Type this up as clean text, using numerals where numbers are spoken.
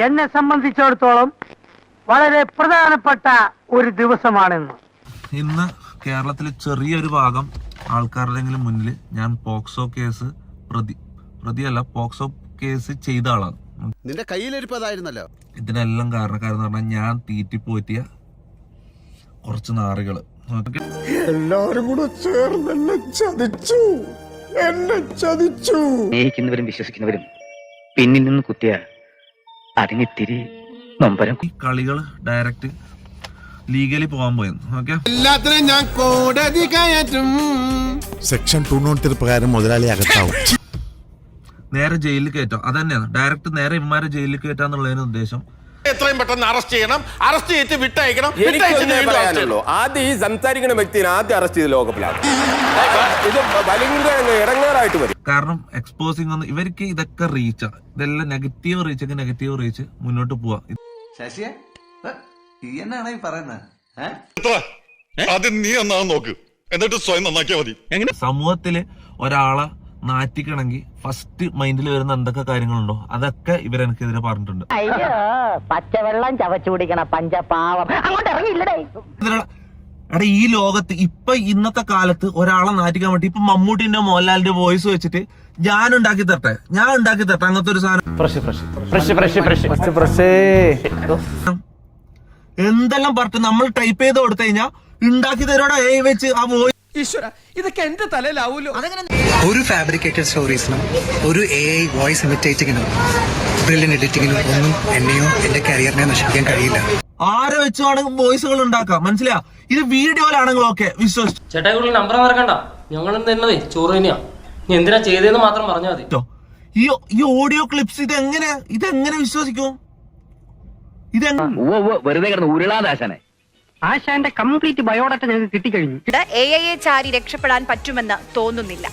എന്നെ സംബന്ധിച്ചിടത്തോളം വളരെ പ്രധാനപ്പെട്ട ഒരു ദിവസമാണെന്ന്. ഇന്ന് കേരളത്തിലെ ചെറിയൊരു ഭാഗം ആൾക്കാരുടെങ്കിലും മുന്നിൽ ഞാൻ പോക്സോ കേസ് പ്രതിയല്ല, പോക്സോ കേസ് ചെയ്ത ആളാണ്. നിന്റെ കയ്യിലിരിപ്പതായിരുന്നല്ലോ. ഇതിനെല്ലാം കാരണക്കാരെന്ന് പറഞ്ഞാൽ ഞാൻ തീറ്റിപ്പോറ്റിയ കുറച്ച് നാറുകള്. എല്ലാരും കൂടെ ചേർന്ന് എന്നെ ചതിച്ചു. സ്നേഹിക്കുന്നവരും വിശ്വസിക്കുന്നവരും പിന്നിൽ നിന്ന് കുത്തിയ അതിനിത്തിരി നൊമ്പരം. ഈ കളികൾ ഡയറക്റ്റ് ലീഗലി പോകാൻ പോയെന്ന്. ഓക്കെ, എല്ലാത്തിനും ഞാൻ കോടതി കയറ്റും. സെക്ഷൻ 203 പ്രകാരം മുതലാളി അകത്താവും. നേരെ ജയിലിൽ കയറ്റാം. അതന്നെയാണ് ഡയറക്റ്റ് നേരെ ഇമ്മാരെ ജയിലിൽ കയറ്റാന്നുള്ളതിന് ഉദ്ദേശം. എത്രയും പെട്ടെന്ന് അറസ്റ്റ് ചെയ്യണം, അറസ്റ്റ് ചെയ്ത് വിട്ടയക്കണം. ആദ്യം ഈ സംസാരിക്കുന്ന വ്യക്തിനെ ആദ്യം അറസ്റ്റ് ചെയ്ത് ലോകപ്പിലാണ്. ഇത് ഭയങ്കര ഇടങ്ങേറായിട്ട് വരും. കാരണം എക്സ്പോസിംഗ് ഒന്നും ഇവർക്ക് ഇതൊക്കെ റീച്ചാ. ഇതെല്ലാം നെഗറ്റീവ് റീച്ചൊക്കെ നെഗറ്റീവ് റീച്ച് മുന്നോട്ട് പോവാ. ശശിയെ എന്നാണ് ഈ പറയുന്നത്? ആദ്യം നീ നന്നാവും നോക്ക്, എന്നിട്ട് സ്വയം നന്നാക്കിയാ മതി. സമൂഹത്തില് ഒരാളെ നാറ്റിക്കണമെങ്കിൽ ഫസ്റ്റ് മൈൻഡിൽ വരുന്ന എന്തൊക്കെ കാര്യങ്ങളുണ്ടോ അതൊക്കെ ഇവരെനിക്കെതിരെ പറഞ്ഞിട്ടുണ്ട്. അയ്യോ, പച്ചവെള്ളം ചവച്ചു കുടിക്കണ പഞ്ചപാവം അങ്ങോട്ട് ഇറങ്ങിയില്ലടേ. എടാ, ഈ ലോകത്ത് ഇപ്പൊ ഇന്നത്തെ കാലത്ത് ഒരാളെ നാറ്റിക്കാൻ വേണ്ടി ഇപ്പൊ മമ്മൂട്ടിന്റെ മോഹൻലാലിന്റെ വോയിസ് വെച്ചിട്ട് ഞാൻ ഉണ്ടാക്കി തരട്ടെ അങ്ങനത്തെ ഒരു സാധനം എന്തെല്ലാം പറഞ്ഞിട്ട് നമ്മൾ ടൈപ്പ് ചെയ്ത് കൊടുത്തു കഴിഞ്ഞാൽ ഉണ്ടാക്കി തരോടാ വെച്ച് ആ വോയിസ്. ഇതൊക്കെ എന്റെ തലയിലാവൂലോ. ഒരു ഫാബ്രിക്കേറ്റഡ് സ്റ്റോറീസിനും ഒരു AI വോയിസ് ഇമിറ്റേറ്റിങ്ങിനും ബ്രില്യൻ എഡിറ്റിങ്ങിനും ഒന്നും എന്നെയോ എന്റെ കരിയറിനെ നശിപ്പിക്കാൻ കഴിയില്ല. ആരെ വെച്ചാണെങ്കിൽ വോയിസുകൾ ഉണ്ടാക്കാം, മനസ്സിലാ. ഇത് വീഡിയോയിലാണെങ്കിൽ ഓക്കെ വിശ്വസിച്ചു. ചേട്ടാ കൂടുതൽ നമ്പർ മറക്കണ്ട, ഞങ്ങൾ തന്നതേ ചോറ് തന്നെയാ. നീ എന്തിനാ ചെയ്തതെന്ന് മാത്രം പറഞ്ഞാൽ മതി. ഈ ഓഡിയോ ക്ലിപ്സ് ഇതെങ്ങനെ വിശ്വസിക്കും? വെറുതെ കിടന്ന് ഉരുളാദാശനെ. ആശാന്റെ കംപ്ലീറ്റ് ബയോഡാറ്റ ഞങ്ങൾക്ക് കിട്ടിക്കഴിഞ്ഞു. AI ചാരി രക്ഷപ്പെടാൻ പറ്റുമെന്ന് തോന്നുന്നില്ല.